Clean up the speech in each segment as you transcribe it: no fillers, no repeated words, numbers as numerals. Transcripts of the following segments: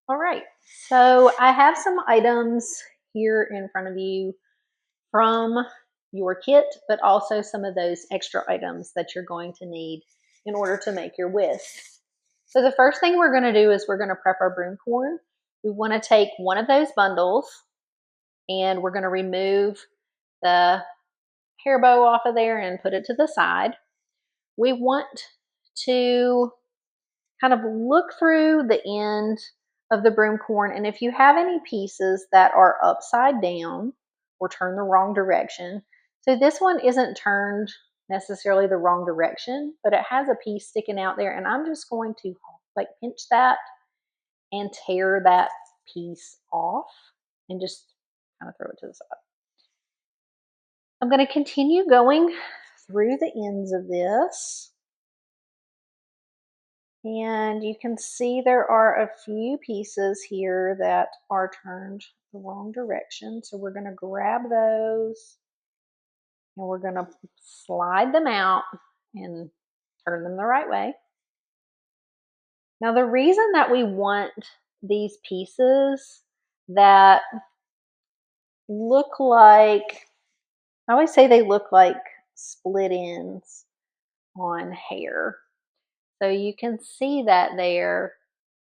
All right, so I have some items here in front of you from your kit, but also some of those extra items that you're going to need in order to make your whisk. So the first thing we're going to do is we're going to prep our broom corn. We want to take one of those bundles and we're going to remove the hair bow off of there and put it to the side. We want to kind of look through the end of the broom corn, and if you have any pieces that are upside down or turn the wrong direction, so this one isn't turned necessarily the wrong direction, but it has a piece sticking out there, and I'm just going to like pinch that and tear that piece off and just kind of throw it to the side. I'm going to continue going through the ends of this. And you can see there are a few pieces here that are turned the wrong direction. So we're going to grab those and we're going to slide them out and turn them the right way. Now the reason that we want these pieces that look like, I always say they look like split ends on hair. So you can see that there.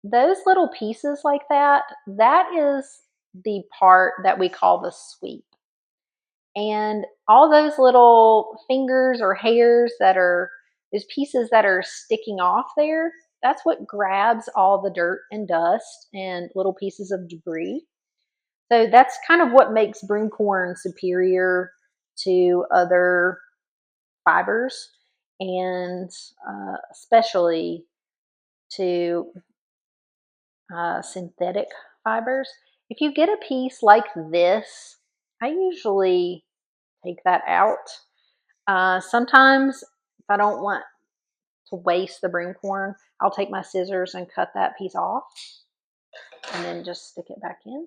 Those little pieces like that, that is the part that we call the sweep. And all those little fingers or hairs that are, those pieces that are sticking off there, that's what grabs all the dirt and dust and little pieces of debris. So that's kind of what makes broom corn superior to other fibers, and especially to synthetic fibers. If you get a piece like this, I usually take that out. Sometimes if I don't want to waste the broom corn, I'll take my scissors and cut that piece off and then just stick it back in.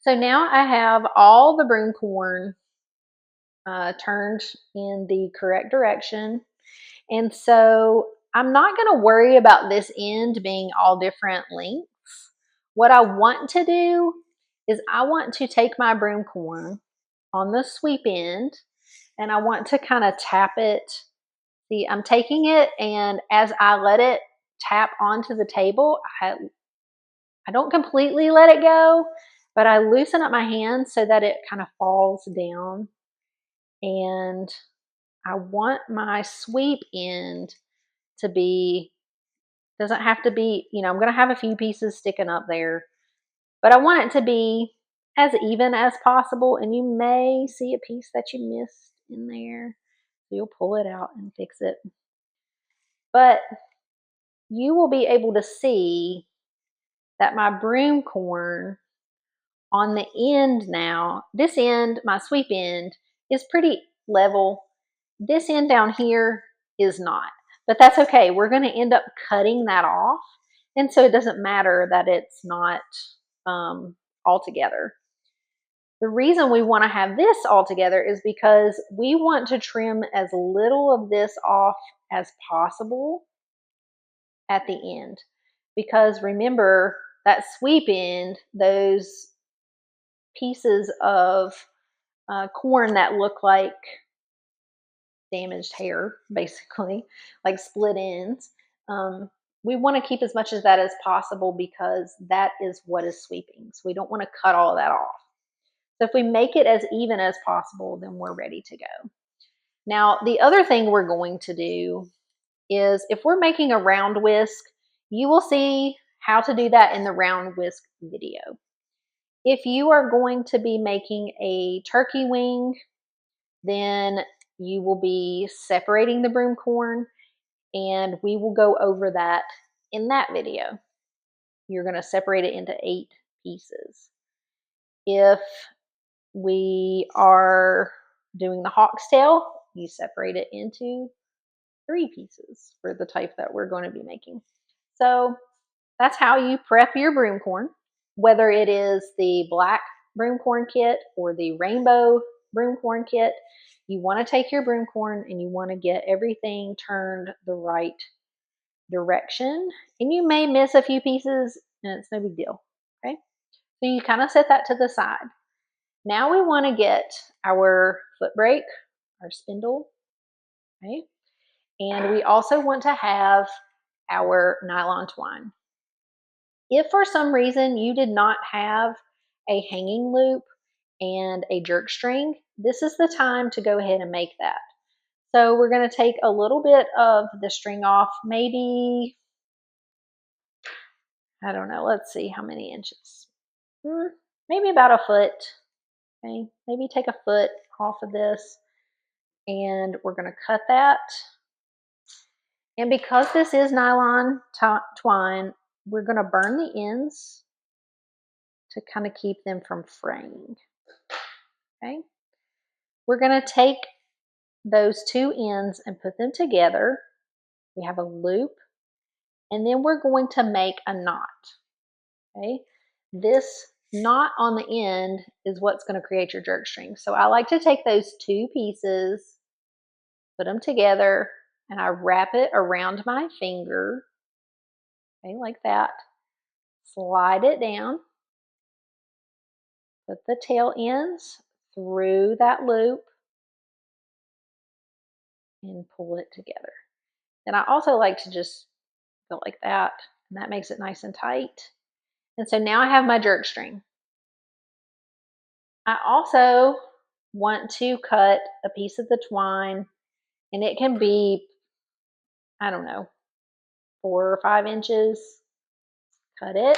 So now I have all the broom corn turned in the correct direction. And so I'm not going to worry about this end being all different lengths. What I want to do is I want to take my broom corn on the sweep end and I want to kind of tap it. See, I'm taking it, and as I let it tap onto the table, I don't completely let it go, but I loosen up my hand so that it kind of falls down. And I want my sweep end to be, doesn't have to be, I'm going to have a few pieces sticking up there, but I want it to be as even as possible. And you may see a piece that you missed in there. So you'll pull it out and fix it. But you will be able to see that my broom corn on the end now, this end, my sweep end, is pretty level. This end down here is not, but that's okay. We're going to end up cutting that off. And so it doesn't matter that it's not all together. The reason we want to have this all together is because we want to trim as little of this off as possible at the end. Because remember, that sweep end, those pieces of corn that look like damaged hair, basically, like split ends, we want to keep as much of that as possible because that is what is sweeping. So we don't want to cut all of that off. So if we make it as even as possible, then we're ready to go. Now, the other thing we're going to do is if we're making a round whisk, you will see how to do that in the round whisk video. If you are going to be making a turkey wing, then you will be separating the broom corn, and we will go over that in that video. You're going to separate it into 8 pieces. If we are doing the hawk's tail, you separate it into 3 pieces for the type that we're going to be making. So that's how you prep your broom corn, whether it is the black broom corn kit or the rainbow broom corn kit. You want to take your broom corn and you want to get everything turned the right direction. And you may miss a few pieces. and it's no big deal. Okay, so you kind of set that to the side. Now we want to get our foot brake, our spindle, okay, and we also want to have our nylon twine. If for some reason you did not have a hanging loop and a jerk string, this is the time to go ahead and make that. So we're going to take a little bit of the string off, maybe, I don't know, let's see how many inches. Maybe about a foot. Okay, maybe take a foot off of this, and we're going to cut that. And because this is nylon twine, we're going to burn the ends to kind of keep them from fraying. Okay, we're going to take those two ends and put them together. We have a loop, and then we're going to make a knot. Okay, this knot on the end is what's going to create your jerk string. So I like to take those two pieces, put them together, and I wrap it around my finger, okay, like that. Slide it down, put the tail ends through that loop, and pull it together. And I also like to just go like that, and that makes it nice and tight. And so now I have my jerk string. I also want to cut a piece of the twine, and it can be, I don't know, 4 or 5 inches. Cut it,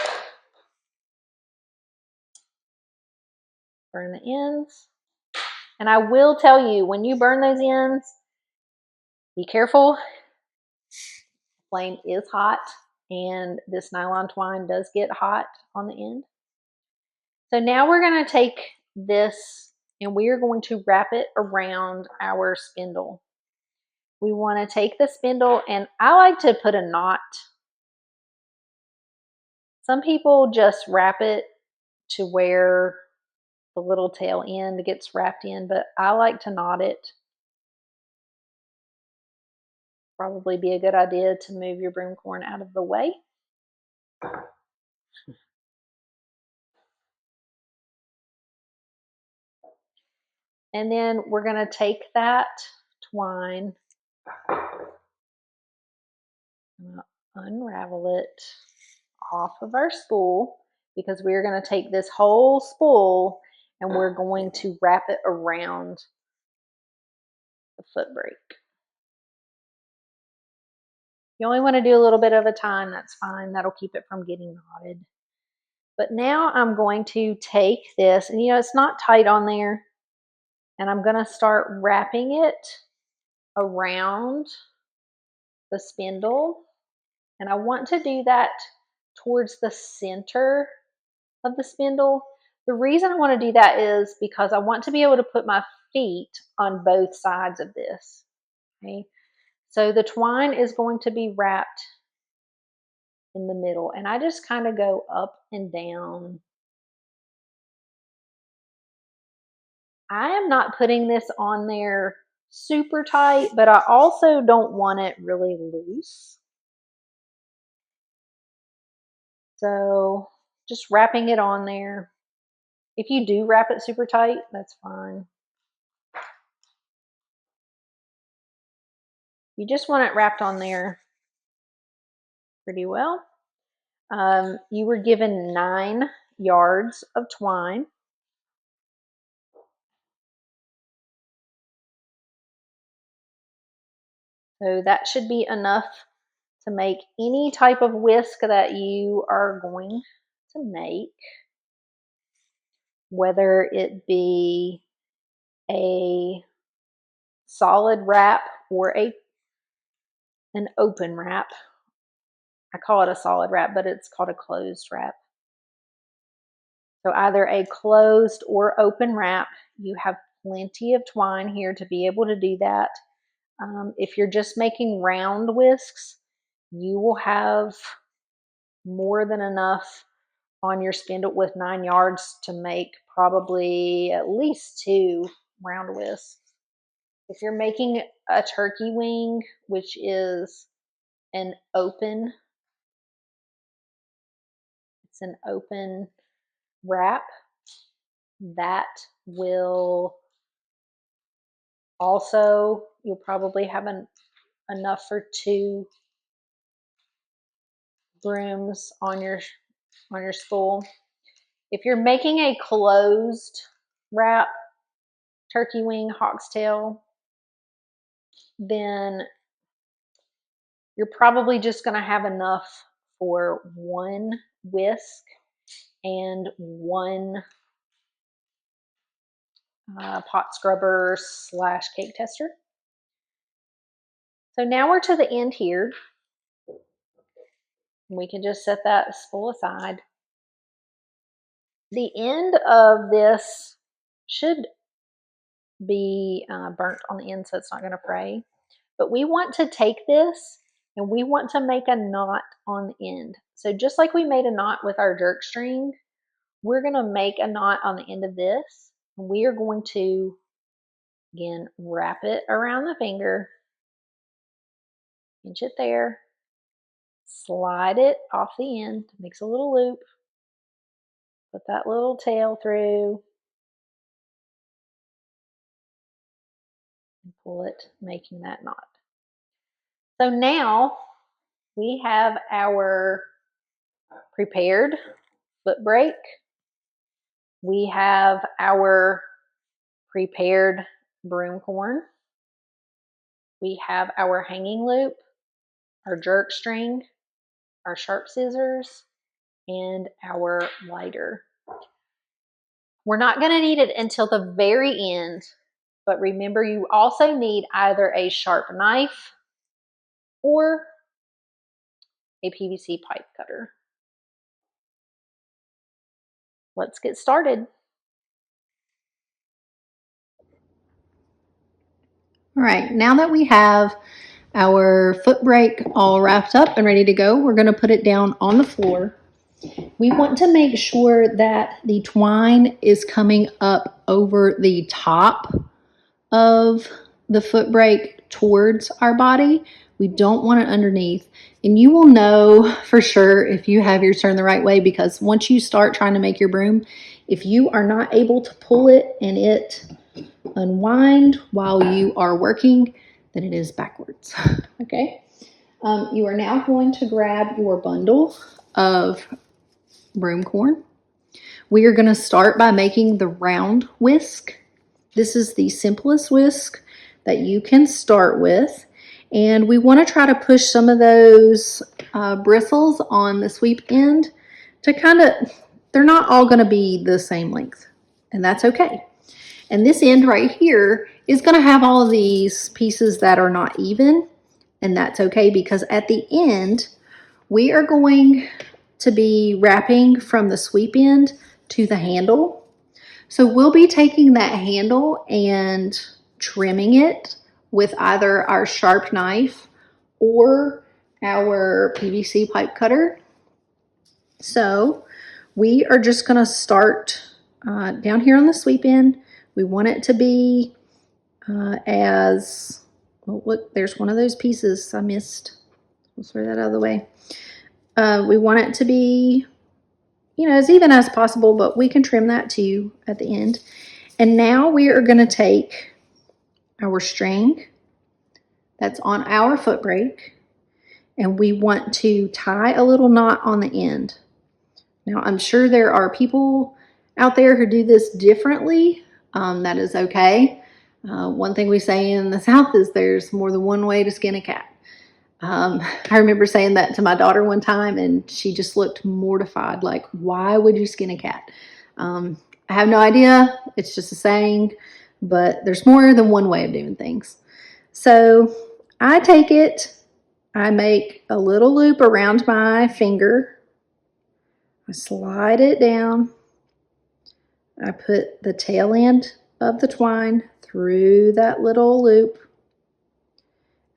burn the ends. And I will tell you, when you burn those ends, be careful. The flame is hot, and this nylon twine does get hot on the end. So now we're going to take this and we are going to wrap it around our spindle. We want to take the spindle, and I like to put a knot. Some people just wrap it to where the little tail end gets wrapped in, but I like to knot it. Probably be a good idea to move your broom corn out of the way. And then we're going to take that twine, unravel it off of our spool, because we're going to take this whole spool and we're going to wrap it around the foot brake. You only want to do a little bit at a time, that's fine. That'll keep it from getting knotted. But now I'm going to take this, and it's not tight on there, and I'm going to start wrapping it around the spindle. And I want to do that towards the center of the spindle. The reason I want to do that is because I want to be able to put my feet on both sides of this. Okay, so the twine is going to be wrapped in the middle, and I just kind of go up and down. I am not putting this on there super tight, but I also don't want it really loose. So just wrapping it on there. If you do wrap it super tight, that's fine. You just want it wrapped on there pretty well. You were given 9 yards of twine. So that should be enough to make any type of whisk that you are going to make, whether it be a solid wrap or an open wrap. I call it a solid wrap, but it's called a closed wrap. So either a closed or open wrap, you have plenty of twine here to be able to do that. If you're just making round whisks, you will have more than enough on your spindle with 9 yards to make probably at least 2 round whisks. If you're making a turkey wing, which is an open it's an open wrap, that will also, you'll probably have enough for 2 brooms on your spool. If you're making a closed wrap, turkey wing, hoxtail, then you're probably just going to have enough for 1 whisk and 1 pot scrubber / cake tester. So now we're to the end here. We can just set that spool aside. The end of this should be burnt on the end so it's not going to fray. But we want to take this and we want to make a knot on the end. So just like we made a knot with our jerk string, we're going to make a knot on the end of this. And we are going to, again, wrap it around the finger, pinch it there, slide it off the end, makes a little loop, put that little tail through, and pull it, making that knot. So now we have our prepared foot brake. We have our prepared broomcorn. We have our hanging loop, our jerk string, our sharp scissors, and our lighter. We're not going to need it until the very end, but remember you also need either a sharp knife or a PVC pipe cutter. Let's get started. All right, now that we have our foot brake all wrapped up and ready to go, we're going to put it down on the floor. We want to make sure that the twine is coming up over the top of the foot brake towards our body. We don't want it underneath. And you will know for sure if you have yours turned the right way, because once you start trying to make your broom, if you are not able to pull it and it unwind while you are working, then it is backwards. Okay. You are now going to grab your bundle of broomcorn. We are going to start by making the round whisk. This is the simplest whisk that you can start with. And we want to try to push some of those bristles on the sweep end to they're not all going to be the same length. And that's okay. And this end right here is going to have all of these pieces that are not even. And that's okay, because at the end, we are going to be wrapping from the sweep end to the handle. So we'll be taking that handle and trimming it with either our sharp knife or our PVC pipe cutter. So we are just going to start down here on the sweep end. We want it to be as, well, look, there's one of those pieces I missed. Let's throw that out of the way. We want it to be, as even as possible, but we can trim that too at the end. And now we are going to take our string that's on our foot brake, and we want to tie a little knot on the end. Now, I'm sure there are people out there who do this differently. That is okay. One thing we say in the South is there's more than one way to skin a cat. I remember saying that to my daughter one time, and she just looked mortified, like, why would you skin a cat? I have no idea. It's just a saying, but there's more than one way of doing things. So I take it, I make a little loop around my finger, I slide it down, I put the tail end of the twine through that little loop,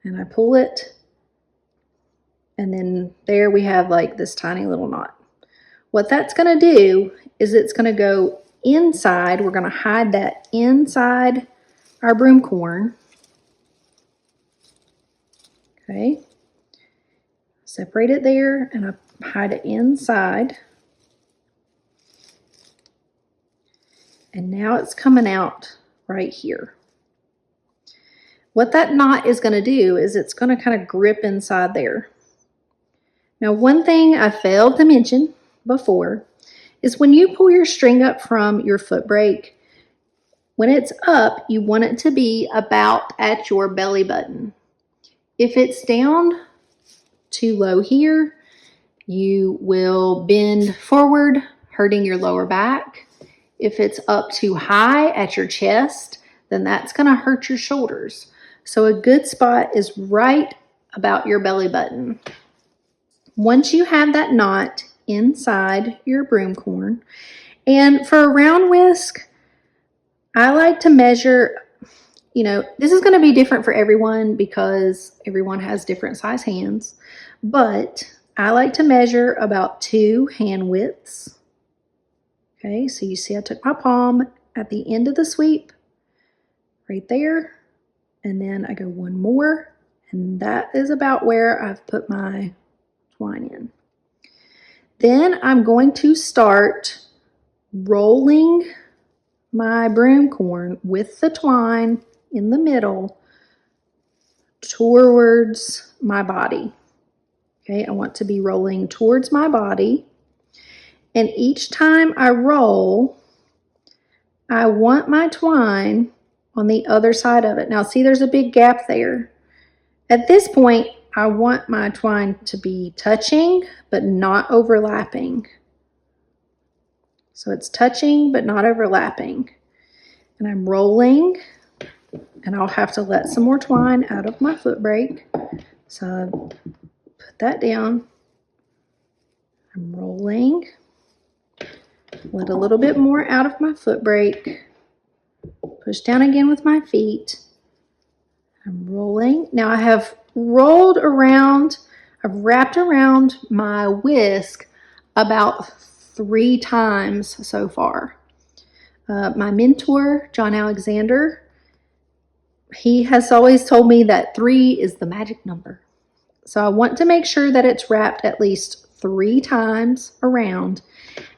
and I pull it. And then there we have like this tiny little knot. What that's going to do is it's going to go inside. We're going to hide that inside our broomcorn. Okay. Separate it there and I hide it inside. And now it's coming out right here. What that knot is going to do is it's going to kind of grip inside there. Now, one thing I failed to mention before is when you pull your string up from your foot brake, when it's up, you want it to be about at your belly button. If it's down too low here, you will bend forward, hurting your lower back. If it's up too high at your chest, then that's going to hurt your shoulders. So a good spot is right about your belly button. Once you have that knot inside your Broomcorn, and for a round whisk, I like to measure, this is going to be different for everyone because everyone has different size hands, but I like to measure about 2 hand widths. Okay, so you see I took my palm at the end of the sweep, right there, and then I go one more, and that is about where I've put my twine in. Then I'm going to start rolling my Broomcorn with the twine in the middle towards my body. Okay, I want to be rolling towards my body. And each time I roll, I want my twine on the other side of it. Now see, there's a big gap there. At this point, I want my twine to be touching, but not overlapping. So it's touching, but not overlapping. And I'm rolling, and I'll have to let some more twine out of my foot brake. So put that down. I'm rolling. Let a little bit more out of my foot brake. Push down again with my feet. I'm rolling. Now I have rolled around, I've wrapped around my whisk about 3 times so far. My mentor, John Alexander, he has always told me that 3 is the magic number. So I want to make sure that it's wrapped at least 3 times around.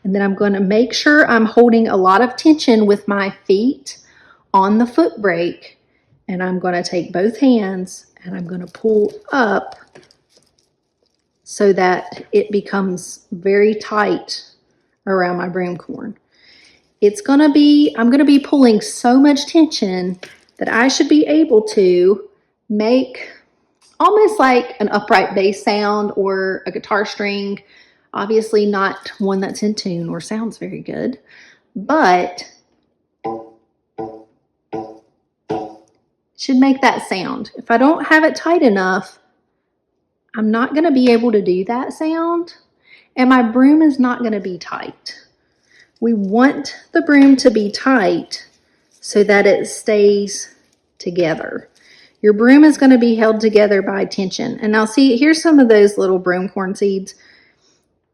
And then I'm going to make sure I'm holding a lot of tension with my feet on the foot brake. And I'm going to take both hands and I'm going to pull up so that it becomes very tight around my Broomcorn. I'm going to be pulling so much tension that I should be able to make almost like an upright bass sound or a guitar string. Obviously not one that's in tune or sounds very good, but should make that sound. If I don't have it tight enough, I'm not going to be able to do that sound, and my broom is not going to be tight. We want the broom to be tight so that it stays together. Your broom is going to be held together by tension. And now see, here's some of those little Broomcorn seeds.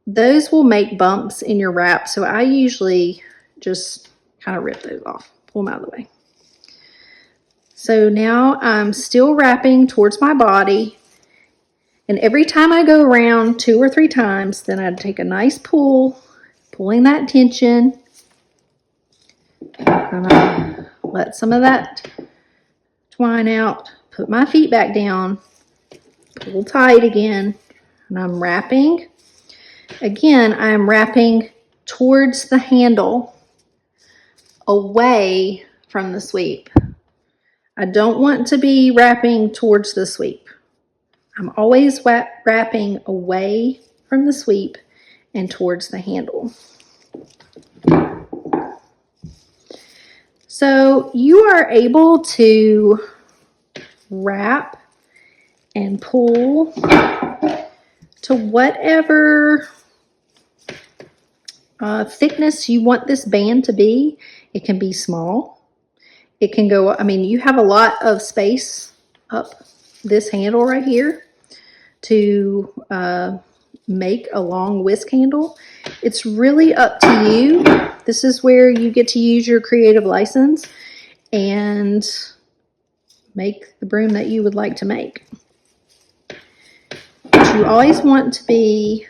Those will make bumps in your wrap, so I usually just kind of rip those off, pull them out of the way. So now I'm still wrapping towards my body, and every time I go around 2 or 3 times, then I take a nice pull, pulling that tension, and I let some of that twine out, put my feet back down, pull tight again, and I'm wrapping. Again, I'm wrapping towards the handle, away from the sweep. I don't want to be wrapping towards the sweep. I'm always wrapping away from the sweep and towards the handle. So you are able to wrap and pull to whatever thickness you want this band to be. It can be small. It can go, you have a lot of space up this handle right here to make a long whisk handle. It's really up to you. This is where you get to use your creative license and make the broom that you would like to make. But you always want to be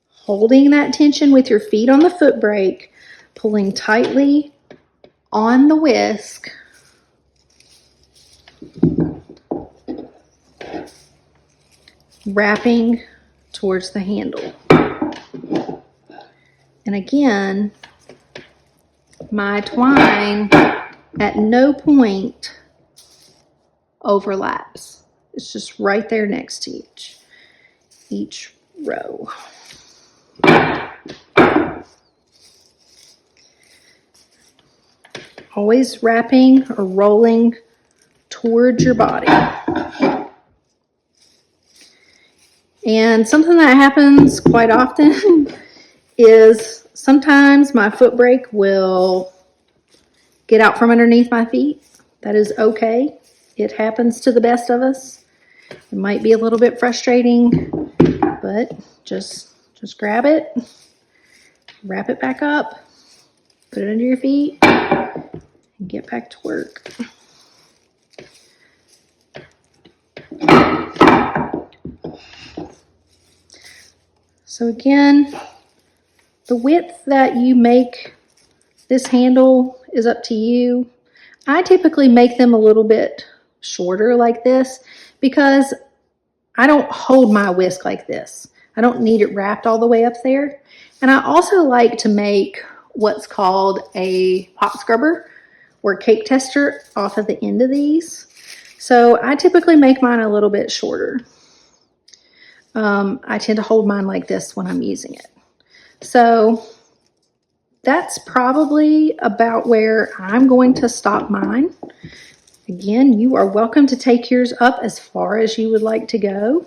holding that tension with your feet on the foot brake, pulling tightly on the whisk, wrapping towards the handle. And again, my twine at no point overlaps. It's just right there next to each row. Always wrapping or rolling towards your body. And something that happens quite often is sometimes my foot brake will get out from underneath my feet. That is okay. It happens to the best of us. It might be a little bit frustrating, but just grab it, wrap it back up, put it under your feet, and get back to work. So again, the width that you make this handle is up to you. I typically make them a little bit shorter like this because I don't hold my whisk like this. I don't need it wrapped all the way up there. And I also like to make what's called a pop scrubber or cake tester off of the end of these. So I typically make mine a little bit shorter. I tend to hold mine like this when I'm using it. So that's probably about where I'm going to stop mine. Again, you are welcome to take yours up as far as you would like to go.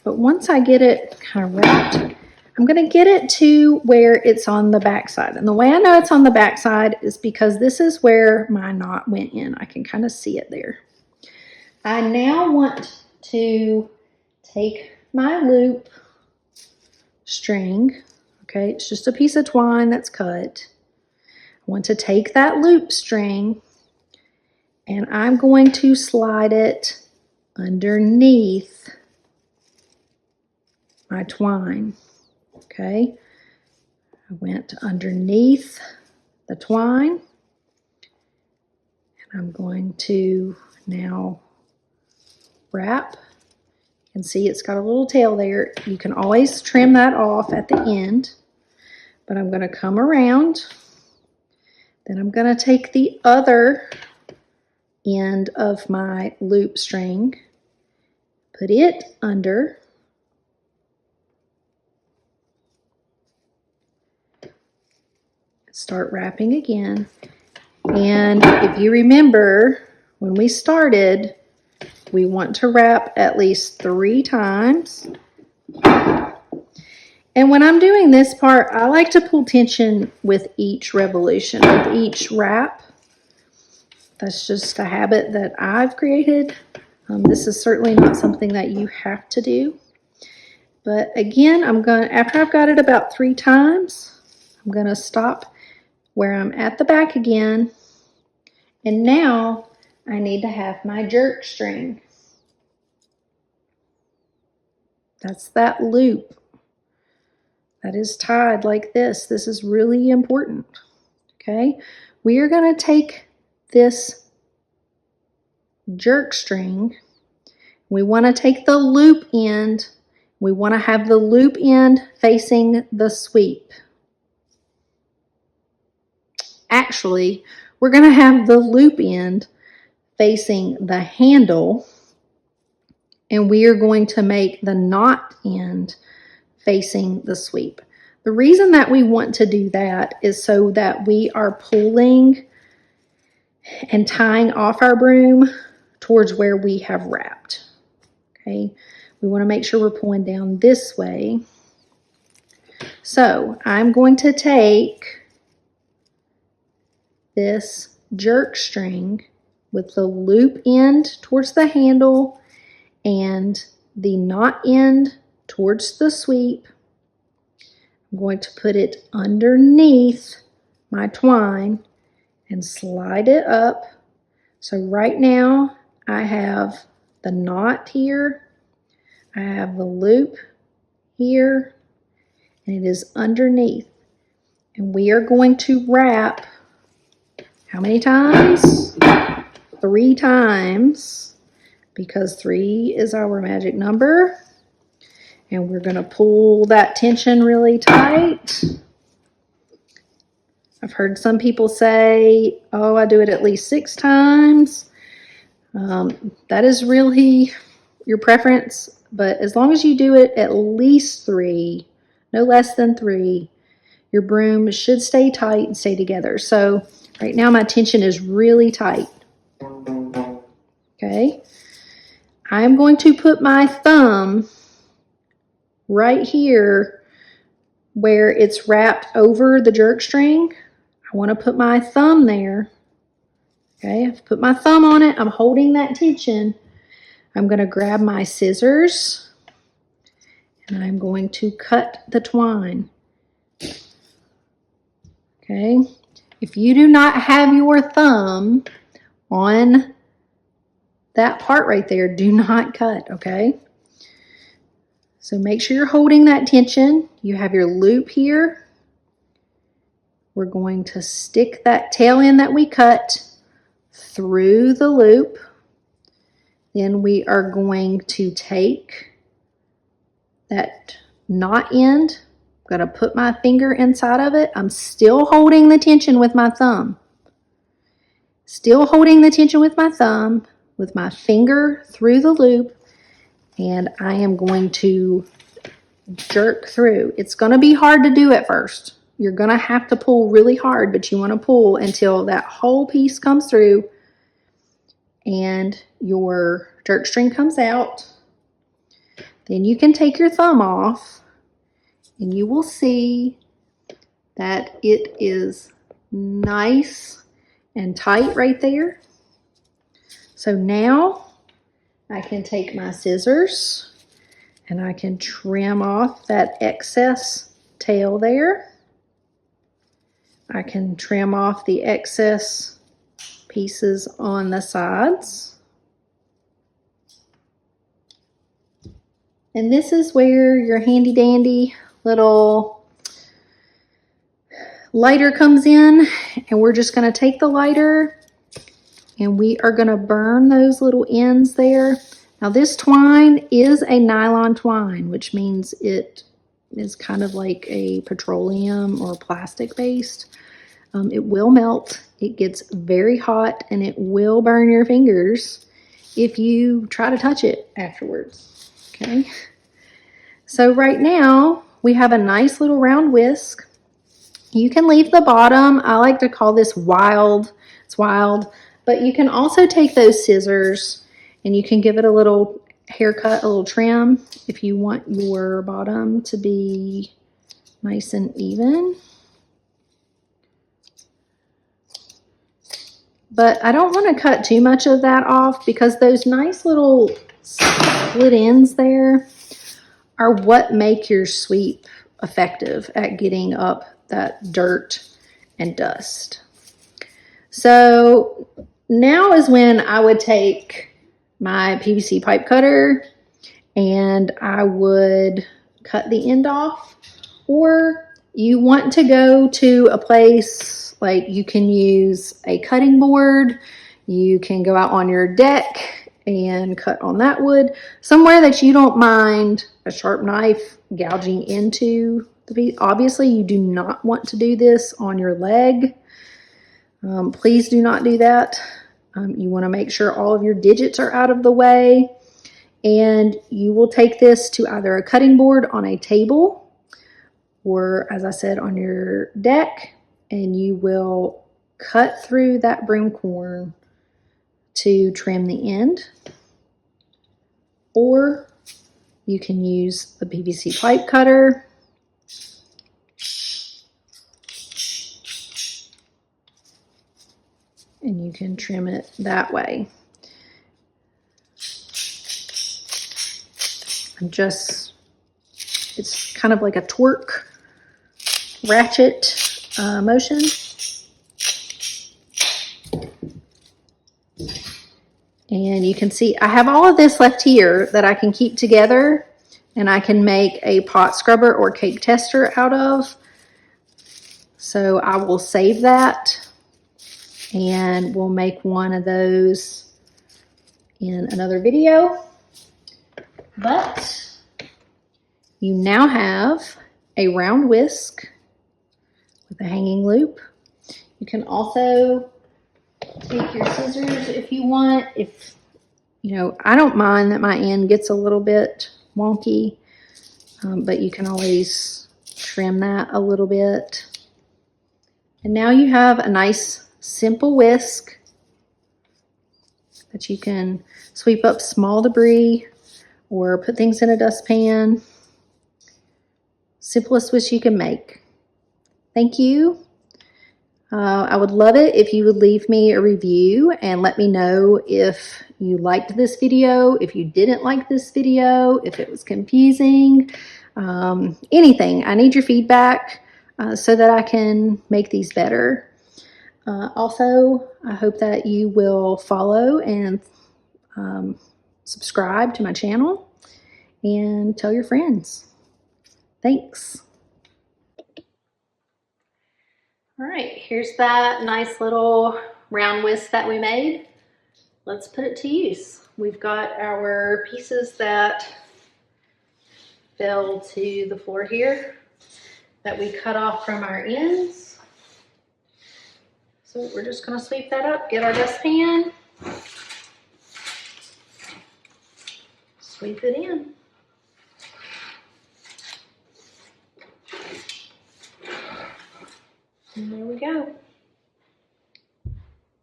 But once I get it kind of wrapped, I'm going to get it to where it's on the back side. And the way I know it's on the back side is because this is where my knot went in. I can kind of see it there. I now want to take my loop string. Okay, it's just a piece of twine that's cut. I want to take that loop string and I'm going to slide it underneath my twine. Okay, I went underneath the twine and I'm going to now wrap. You can see it's got a little tail there. You can always trim that off at the end, but I'm going to come around. Then I'm going to take the other end of my loop string, put it under, start wrapping again. And if you remember when we started, we want to wrap at least 3 times. And when I'm doing this part, I like to pull tension with each revolution, with each wrap. That's just a habit that I've created. This is certainly not something that you have to do. But again, after I've got it about 3 times, I'm gonna stop where I'm at the back again. And now I need to have my jerk string. That's that loop that is tied like this. This is really important. Okay, we are going to take this jerk string. We want to take the loop end. We want to have the loop end facing the sweep. Actually, we're going to have the loop end facing the handle, and we are going to make the knot end facing the sweep. The reason that we want to do that is so that we are pulling and tying off our broom towards where we have wrapped. Okay, we want to make sure we're pulling down this way. So I'm going to take this jerk string with the loop end towards the handle and the knot end towards the sweep. I'm going to put it underneath my twine and slide it up. So right now I have the knot here, I have the loop here, and it is underneath. And we are going to wrap, how many times? 3 times, because 3 is our magic number. And we're going to pull that tension really tight. I've heard some people say, oh, I do it at least 6 times. That is really your preference, but as long as you do it at least 3, no less than 3, your broom should stay tight and stay together. So right now my tension is really tight. Okay. I'm going to put my thumb right here where it's wrapped over the jerk string. I want to put my thumb there. Okay, I've put my thumb on it. I'm holding that tension. I'm going to grab my scissors and I'm going to cut the twine. Okay, if you do not have your thumb on that part right there, do not cut, okay? So make sure you're holding that tension. You have your loop here. We're going to stick that tail end that we cut through the loop. Then we are going to take that knot end. I'm going to put my finger inside of it. I'm still holding the tension with my thumb. Still holding the tension with my thumb, with my finger through the loop, and I am going to jerk through. It's going to be hard to do at first. You're going to have to pull really hard, but you want to pull until that whole piece comes through and your jerk string comes out. Then you can take your thumb off and you will see that it is nice and tight right there. So now I can take my scissors and I can trim off that excess tail there. I can trim off the excess pieces on the sides. And this is where your handy dandy little lighter comes in, and we're just going to take the lighter and we are going to burn those little ends there. Now this twine is a nylon twine, which means it is kind of like a petroleum or plastic based. It will melt, it gets very hot, and it will burn your fingers if you try to touch it afterwards. Okay, so right now we have a nice little round whisk. You can leave the bottom. I like to call this wild. It's wild, but you can also take those scissors and you can give it a little haircut, a little trim if you want your bottom to be nice and even. But I don't want to cut too much of that off because those nice little split ends there are what make your sweep effective at getting up that dirt and dust. So now is when I would take my PVC pipe cutter and I would cut the end off. Or you want to go to a place like you can use a cutting board, you can go out on your deck and cut on that wood, somewhere that you don't mind a sharp knife gouging into the piece. Obviously you do not want to do this on your leg. Please do not do that. You want to make sure all of your digits are out of the way, and you will take this to either a cutting board on a table or, as I said, on your deck, and you will cut through that broomcorn to trim the end. Or you can use the PVC pipe cutter. And you can trim it that way. It's kind of like a torque ratchet motion. And you can see I have all of this left here that I can keep together and I can make a pot scrubber or cake tester out of. So I will save that, and we'll make one of those in another video. But you now have a round whisk with a hanging loop. You can also take your scissors if you want. If you know, I don't mind that my end gets a little bit wonky, but you can always trim that a little bit. And now you have a nice simple whisk that you can sweep up small debris or put things in a dustpan. Simplest whisk you can make. Thank you. I would love it if you would leave me a review and let me know if you liked this video, if you didn't like this video, if it was confusing, anything. I need your feedback so that I can make these better. Also, I hope that you will follow and subscribe to my channel and tell your friends. Thanks. All right, here's that nice little round whisk that we made. Let's put it to use. We've got our pieces that fell to the floor here that we cut off from our ends. So we're just gonna sweep that up, get our dustpan, sweep it in. And there we go.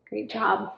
Great job.